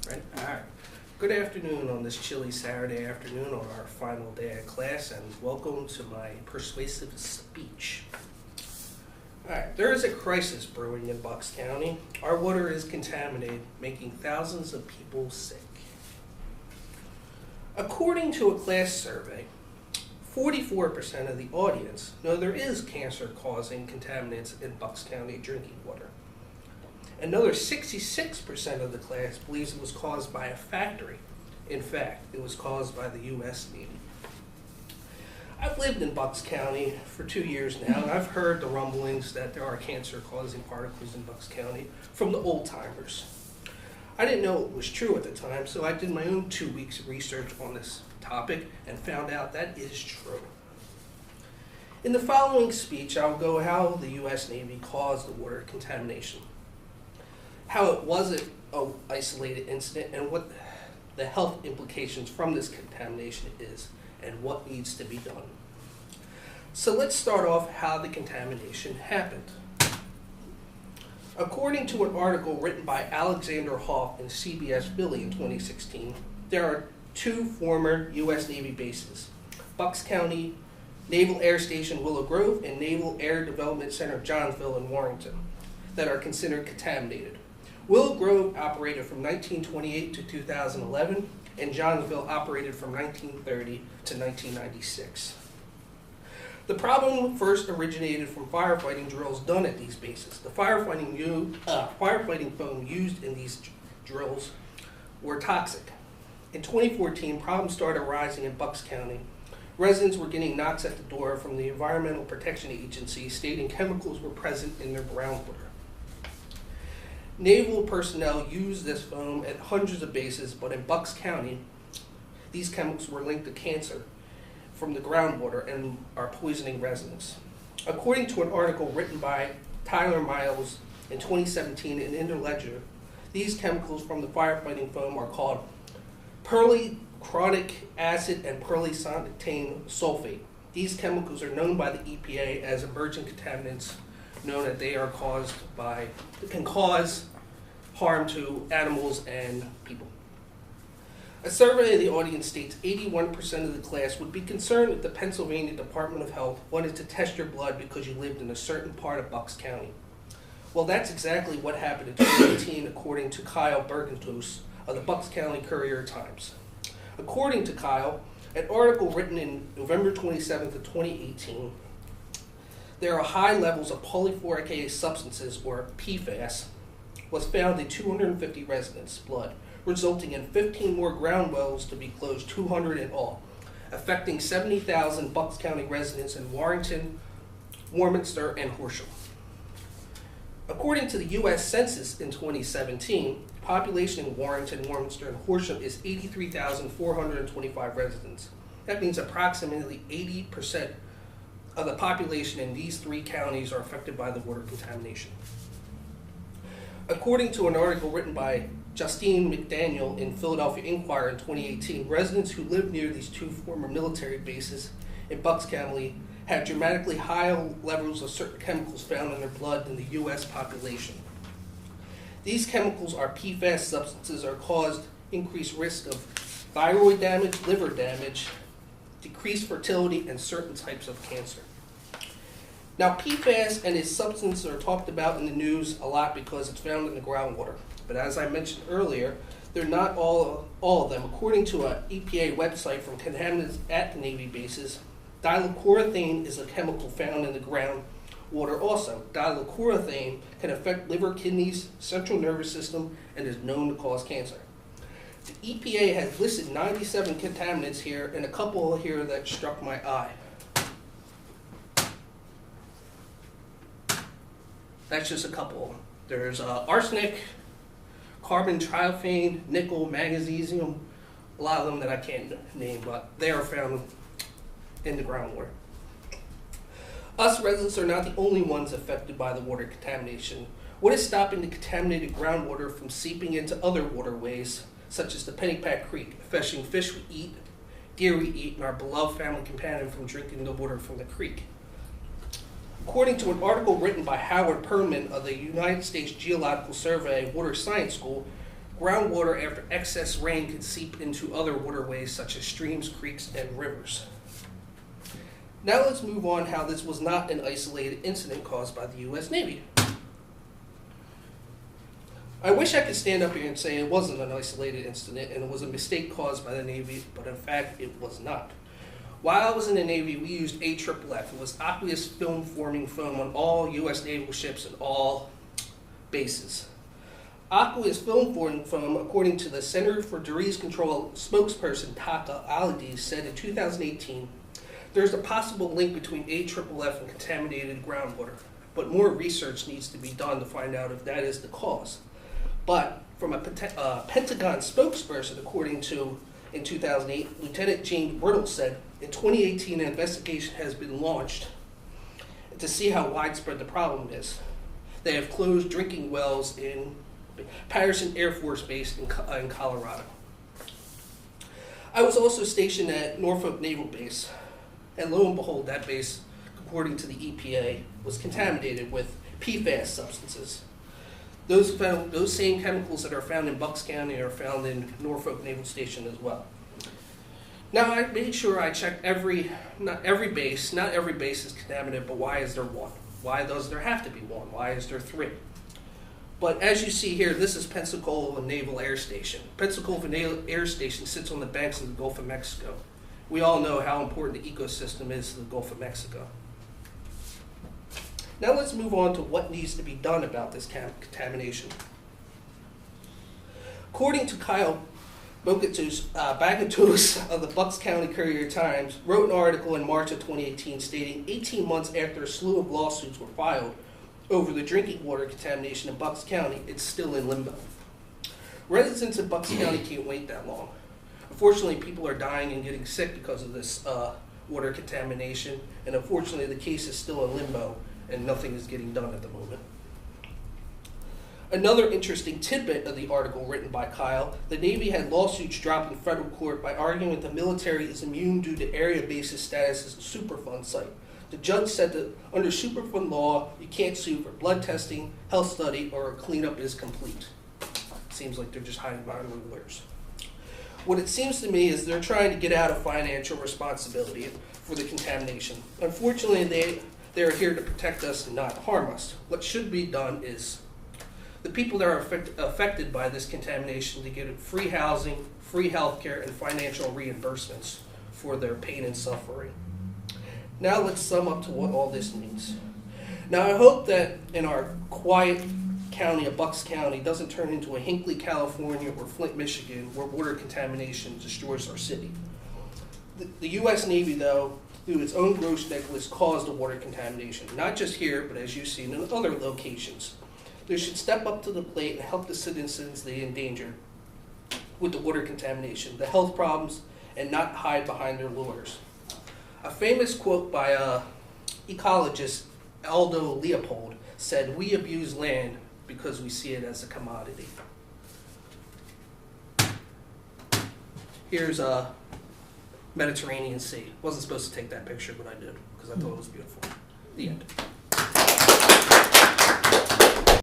Right? All right. Good afternoon on this chilly Saturday afternoon on our final day of class, and welcome to my persuasive speech. All right. There is a crisis brewing in Bucks County. Our water is contaminated, making thousands of people sick. According to a class survey, 44% of the audience know there is cancer-causing contaminants in Bucks County drinking water. Another 66% of the class believes it was caused by a factory. In fact, it was caused by the U.S. Navy. I've lived in Bucks County for 2 years now, and I've heard the rumblings that there are cancer-causing particles in Bucks County from the old-timers. I didn't know it was true at the time, so I did my own 2 weeks of research on this topic and found out that is true. In the following speech, I'll go how the U.S. Navy caused the water contamination, how it wasn't an isolated incident, and what the health implications from this contamination is, and what needs to be done. So let's start off how the contamination happened. According to an article written by Alexander Hoff in CBS Philly in 2016, there are two former U.S. Navy bases, Bucks County Naval Air Station Willow Grove and Naval Air Development Center Johnsville in Warrington, that are considered contaminated. Willow Grove operated from 1928 to 2011, and Johnsville operated from 1930 to 1996. The problem first originated from firefighting drills done at these bases. The firefighting foam used in these drills were toxic. In 2014, problems started arising in Bucks County. Residents were getting knocks at the door from the Environmental Protection Agency stating chemicals were present in their groundwater. Naval personnel used this foam at hundreds of bases, but in Bucks County, these chemicals were linked to cancer from the groundwater and are poisoning residents. According to an article written by Tyler Miles in 2017 in Interledger, these chemicals from the firefighting foam are called perchloric acid and perchlorate sulfate. These chemicals are known by the EPA as emerging contaminants, known that they are can cause harm to animals and people. A survey of the audience states 81% of the class would be concerned if the Pennsylvania Department of Health wanted to test your blood because you lived in a certain part of Bucks County. Well, that's exactly what happened in 2018, according to Kyle Bergentus of the Bucks County Courier-Times. According to Kyle, an article written in November 27th of 2018, there are high levels of polyfluoroalkyl substances, or PFAS, was found in 250 residents' blood, resulting in 15 more ground wells to be closed, 200 in all, affecting 70,000 Bucks County residents in Warrington, Warminster, and Horsham. According to the U.S. Census in 2017, the population in Warrington, Warminster, and Horsham is 83,425 residents. That means approximately 80% of the population in these three counties are affected by the water contamination. According to an article written by Justine McDaniel in Philadelphia Inquirer in 2018, residents who live near these two former military bases in Bucks County have dramatically higher levels of certain chemicals found in their blood than the U.S. population. These chemicals are PFAS substances are caused increased risk of thyroid damage, liver damage, decreased fertility, and certain types of cancer. Now, PFAS and its substance are talked about in the news a lot because it's found in the groundwater. But as I mentioned earlier, they're not all of them. According to an EPA website from contaminants at the Navy bases, dilachlorothane is a chemical found in the groundwater also. Dilachlorothane can affect liver, kidneys, central nervous system, and is known to cause cancer. The EPA has listed 97 contaminants here, and a couple here that struck my eye. That's just a couple. There's arsenic, carbon triophane, nickel, magnesium, a lot of them that I can't name, but they are found in the groundwater. Us residents are not the only ones affected by the water contamination. What is stopping the contaminated groundwater from seeping into other waterways, such as the Pennypack Creek, affecting fish we eat, deer we eat, and our beloved family companion from drinking the water from the creek? According to an article written by Howard Perlman of the United States Geological Survey Water Science School, groundwater after excess rain could seep into other waterways such as streams, creeks, and rivers. Now let's move on how this was not an isolated incident caused by the U.S. Navy. I wish I could stand up here and say it wasn't an isolated incident and it was a mistake caused by the Navy, but in fact it was not. While I was in the Navy, we used AFFF. It was aqueous film forming foam on all U.S. naval ships and all bases. Aqueous film forming foam, according to the Center for Disease Control spokesperson Taka Alidi, said in 2018, there's a possible link between AFFF and contaminated groundwater, but more research needs to be done to find out if that is the cause. But from a Pentagon spokesperson, according to in 2008, Lieutenant James Brittle said, in 2018, an investigation has been launched to see how widespread the problem is. They have closed drinking wells in Patterson Air Force Base in Colorado. I was also stationed at Norfolk Naval Base, and lo and behold, that base, according to the EPA, was contaminated with PFAS substances. Those same chemicals that are found in Bucks County are found in Norfolk Naval Station as well. Now, I made sure I checked not every base is contaminated, but why is there one? Why does there have to be one? Why is there three? But as you see here, this is Pensacola Naval Air Station. Pensacola Naval Air Station sits on the banks of the Gulf of Mexico. We all know how important the ecosystem is to the Gulf of Mexico. Now let's move on to what needs to be done about this contamination. According to Kyle Bagatus of the Bucks County Courier-Times, wrote an article in March of 2018 stating 18 months after a slew of lawsuits were filed over the drinking water contamination in Bucks County, it's still in limbo. Residents in Bucks County can't wait that long. Unfortunately, people are dying and getting sick because of this water contamination, and unfortunately the case is still in limbo and nothing is getting done at the moment. Another interesting tidbit of the article written by Kyle, the Navy had lawsuits dropped in federal court by arguing that the military is immune due to area base's status as a Superfund site. The judge said that under Superfund law, you can't sue for blood testing, health study, or a cleanup is complete. Seems like they're just hiding behind the lawyers. What it seems to me is they're trying to get out of financial responsibility for the contamination. Unfortunately, they're here to protect us and not harm us. What should be done is the people that are affected by this contamination to get free housing, free health care, and financial reimbursements for their pain and suffering. Now let's sum up to what all this means. Now I hope that in our quiet county of Bucks County doesn't turn into a Hinckley, California, or Flint, Michigan, where water contamination destroys our city. The U.S. Navy, though, through its own gross negligence, caused the water contamination, not just here, but as you've seen in other locations. They should step up to the plate and help the citizens they endanger with the water contamination, the health problems, and not hide behind their lawyers. A famous quote by ecologist Aldo Leopold said, "We abuse land because we see it as a commodity." Here's a Mediterranean Sea. Wasn't supposed to take that picture, but I did because I thought it was beautiful. The end.